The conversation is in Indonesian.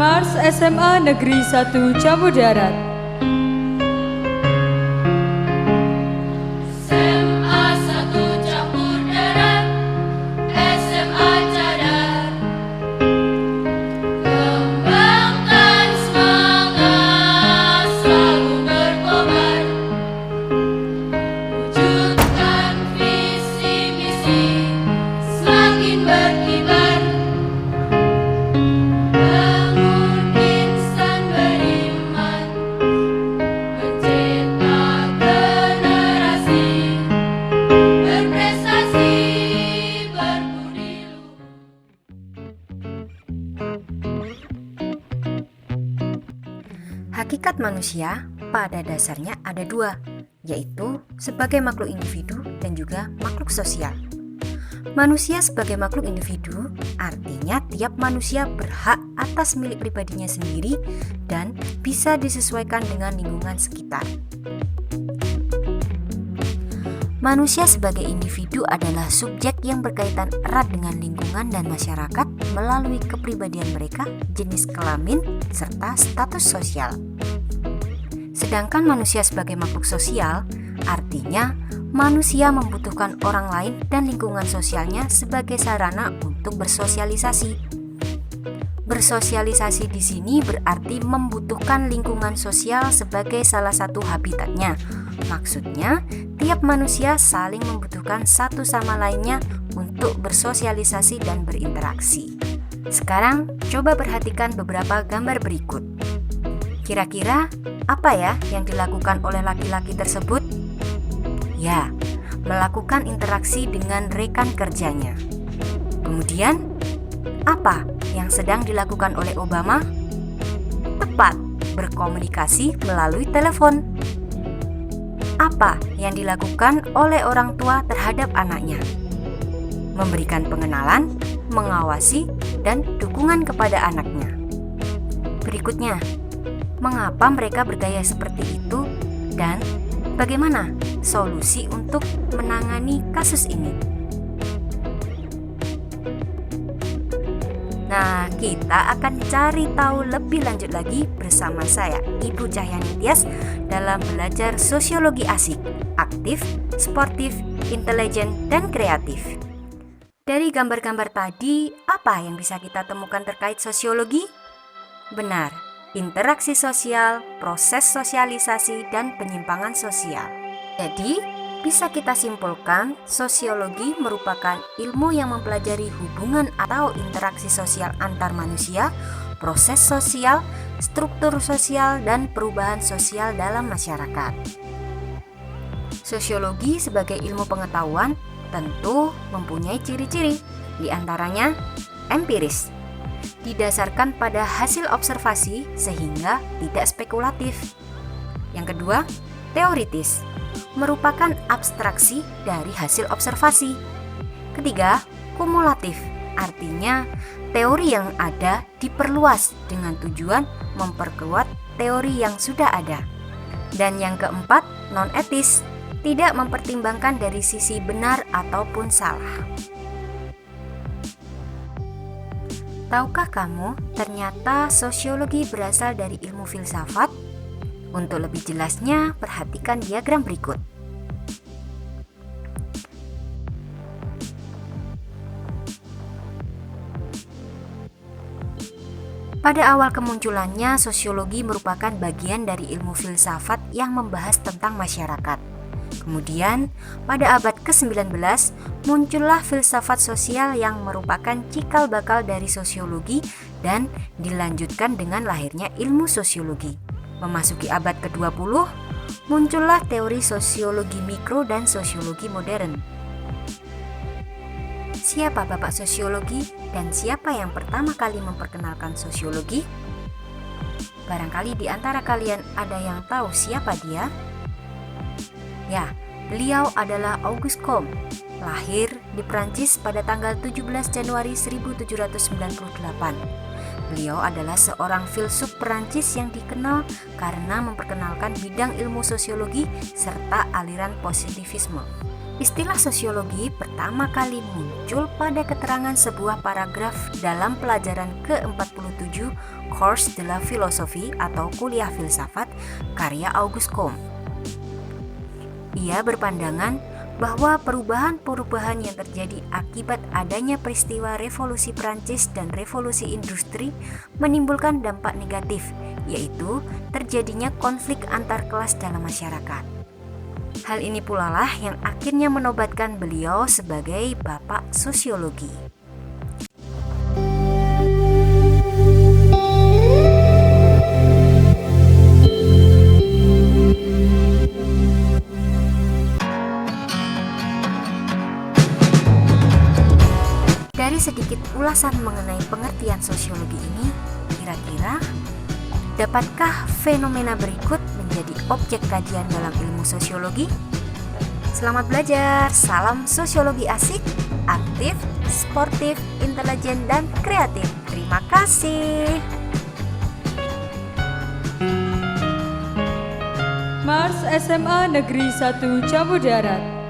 Mars SMA Negeri 1 Jambu Darat. SMA 1 Campur Darat, SMA Cadar. Kembangkan semangat, selalu berkobar. Wujudkan visi misi, semakin berkibar. Bangun insan beriman, mencetak generasi berprestasi berbudi luhur. Hakikat manusia pada dasarnya ada dua, yaitu sebagai makhluk individu dan juga makhluk sosial. Manusia sebagai makhluk individu artinya tiap manusia berhak atas milik pribadinya sendiri dan bisa disesuaikan dengan lingkungan sekitar. Manusia sebagai individu adalah subjek yang berkaitan erat dengan lingkungan dan masyarakat melalui kepribadian mereka, jenis kelamin, serta status sosial. Sedangkan manusia sebagai makhluk sosial artinya manusia membutuhkan orang lain dan lingkungan sosialnya sebagai sarana untuk bersosialisasi. Bersosialisasi di sini berarti membutuhkan lingkungan sosial sebagai salah satu habitatnya. Maksudnya, tiap manusia saling membutuhkan satu sama lainnya untuk bersosialisasi dan berinteraksi. Sekarang, coba perhatikan beberapa gambar berikut. Kira-kira apa ya yang dilakukan oleh laki-laki tersebut? Ya, melakukan interaksi dengan rekan kerjanya. Kemudian, apa yang sedang dilakukan oleh Obama? Tepat, berkomunikasi melalui telepon. Apa yang dilakukan oleh orang tua terhadap anaknya? Memberikan pengenalan, mengawasi, dan dukungan kepada anaknya. Berikutnya, mengapa mereka bergaya seperti itu dan bagaimana solusi untuk menangani kasus ini? Nah, kita akan cari tahu lebih lanjut lagi bersama saya, Ibu Cahyani Tias, dalam belajar sosiologi asik, aktif, sportif, intelijen, dan kreatif. Dari gambar-gambar tadi, apa yang bisa kita temukan terkait sosiologi? Benar, interaksi sosial, proses sosialisasi, dan penyimpangan sosial. Jadi, bisa kita simpulkan, sosiologi merupakan ilmu yang mempelajari hubungan atau interaksi sosial antar manusia, proses sosial, struktur sosial, dan perubahan sosial dalam masyarakat. Sosiologi sebagai ilmu pengetahuan tentu mempunyai ciri-ciri, di antaranya empiris, didasarkan pada hasil observasi sehingga tidak spekulatif. Yang kedua, teoritis, merupakan abstraksi dari hasil observasi. Ketiga, kumulatif, artinya teori yang ada diperluas dengan tujuan memperkuat teori yang sudah ada. Dan yang keempat, non-etis, tidak mempertimbangkan dari sisi benar ataupun salah. Tahukah kamu, ternyata sosiologi berasal dari ilmu filsafat? Untuk lebih jelasnya, perhatikan diagram berikut. Pada awal kemunculannya, sosiologi merupakan bagian dari ilmu filsafat yang membahas tentang masyarakat. Kemudian, pada abad ke-19, muncullah filsafat sosial yang merupakan cikal bakal dari sosiologi dan dilanjutkan dengan lahirnya ilmu sosiologi. Memasuki abad ke-20, muncullah teori sosiologi mikro dan sosiologi modern. Siapa bapak sosiologi dan siapa yang pertama kali memperkenalkan sosiologi? Barangkali di antara kalian ada yang tahu siapa dia? Ya, beliau adalah Auguste Comte, lahir di Prancis pada tanggal 17 Januari 1798. Beliau adalah seorang filsuf Perancis yang dikenal karena memperkenalkan bidang ilmu sosiologi serta aliran positivisme. Istilah sosiologi pertama kali muncul pada keterangan sebuah paragraf dalam pelajaran ke-47 Cours de la Philosophie atau kuliah filsafat karya Auguste Comte. Ia berpandangan bahwa perubahan-perubahan yang terjadi akibat adanya peristiwa revolusi Prancis dan revolusi industri menimbulkan dampak negatif, yaitu terjadinya konflik antar kelas dalam masyarakat. Hal ini pula lah yang akhirnya menobatkan beliau sebagai Bapak Sosiologi. Dari sedikit ulasan mengenai pengertian sosiologi ini, kira-kira dapatkah fenomena berikut menjadi objek kajian dalam ilmu sosiologi? Selamat belajar, salam sosiologi asik, aktif, sportif, intelijen, dan kreatif. Terima kasih. Mars SMA Negeri 1 Jambu Darat.